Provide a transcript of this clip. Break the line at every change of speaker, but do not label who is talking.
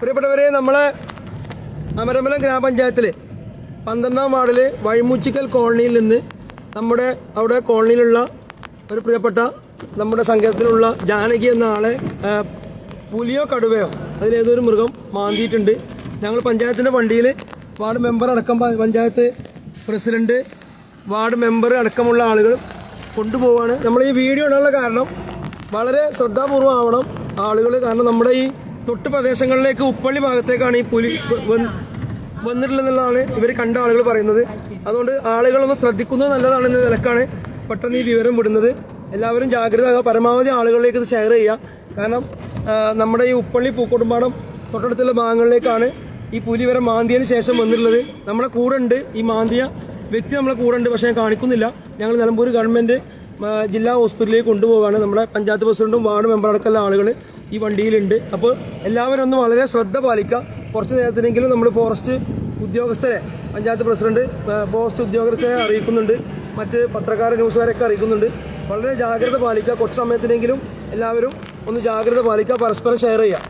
പ്രിയപ്പെട്ടവരെ, നമ്മളെ അമരമ്പലം ഗ്രാമപഞ്ചായത്തിൽ 12ാം വാർഡിൽ വഴിമുച്ചിക്കൽ കോളനിയിൽ നിന്ന് അവിടെ കോളനിയിലുള്ള ഒരു പ്രിയപ്പെട്ട നമ്മുടെ സംഘത്തിലുള്ള ജാനകി എന്ന ആളെ പുലിയോ കടുവയോ അതിലേതൊരു മൃഗം മാന്തിയിട്ടുണ്ട്. ഞങ്ങൾ പഞ്ചായത്തിന്റെ വണ്ടിയിൽ വാർഡ് മെമ്പർ അടക്കം പഞ്ചായത്ത് പ്രസിഡന്റ് വാർഡ് മെമ്പർ അടക്കമുള്ള ആളുകൾ കൊണ്ടുപോവാണ്. നമ്മൾ ഈ വീഡിയോ ഇടാനുള്ള കാരണം വളരെ ശ്രദ്ധാപൂർവം ആവണം ആളുകൾ. കാരണം നമ്മുടെ ഈ തൊട്ട് പ്രദേശങ്ങളിലേക്ക് ഉപ്പള്ളി ഭാഗത്തേക്കാണ് ഈ പുലി വന്നിട്ടുള്ളതെന്നുള്ളതാണ് ഇവർ കണ്ട ആളുകൾ പറയുന്നത്. അതുകൊണ്ട് ആളുകളൊന്ന് ശ്രദ്ധിക്കുന്നത് നല്ലതാണെന്ന നിലക്കാണ് പെട്ടെന്ന് ഈ വിവരം വിടുന്നത്. എല്ലാവരും ജാഗ്രത, പരമാവധി ആളുകളിലേക്ക് ഇത് ഷെയർ ചെയ്യുക. കാരണം നമ്മുടെ ഈ ഉപ്പള്ളി പൂക്കോട്ടുംപാടം തൊട്ടടുത്തുള്ള ഭാഗങ്ങളിലേക്കാണ് ഈ പുലി വരെ മാന്തിയതിന് ശേഷം വന്നിട്ടുള്ളത്. നമ്മുടെ കൂടെ ഉണ്ട്, ഈ മാന്തിയ വ്യക്തി നമ്മളെ കൂടെ ഉണ്ട്, പക്ഷേ കാണിക്കുന്നില്ല. ഞങ്ങൾ നിലമ്പൂർ ഗവൺമെന്റ് ജില്ലാ ഹോസ്പിറ്റലിലേക്ക് കൊണ്ടുപോവുകയാണ്. നമ്മുടെ പഞ്ചായത്ത് പ്രസിഡന്റും വാർഡ് മെമ്പർ അടക്കമുള്ള ആളുകൾ ഈ വണ്ടിയിലുണ്ട്. അപ്പോൾ എല്ലാവരും ഒന്ന് വളരെ ശ്രദ്ധ പാലിക്കുക. കുറച്ച് നേരത്തിനെങ്കിലും നമ്മൾ ഫോറസ്റ്റ് ഉദ്യോഗസ്ഥരെ, പഞ്ചായത്ത് പ്രസിഡന്റ് ഫോറസ്റ്റ് ഉദ്യോഗസ്ഥരെ അറിയിക്കുന്നുണ്ട്, മറ്റ് പത്രക്കാരെ ന്യൂസുകാരൊക്കെ അറിയിക്കുന്നുണ്ട്. വളരെ ജാഗ്രത പാലിക്കുക. കുറച്ച് സമയത്തിനെങ്കിലും എല്ലാവരും ഒന്ന് ജാഗ്രത പാലിക്കുക, പരസ്പരം ഷെയർ ചെയ്യുക.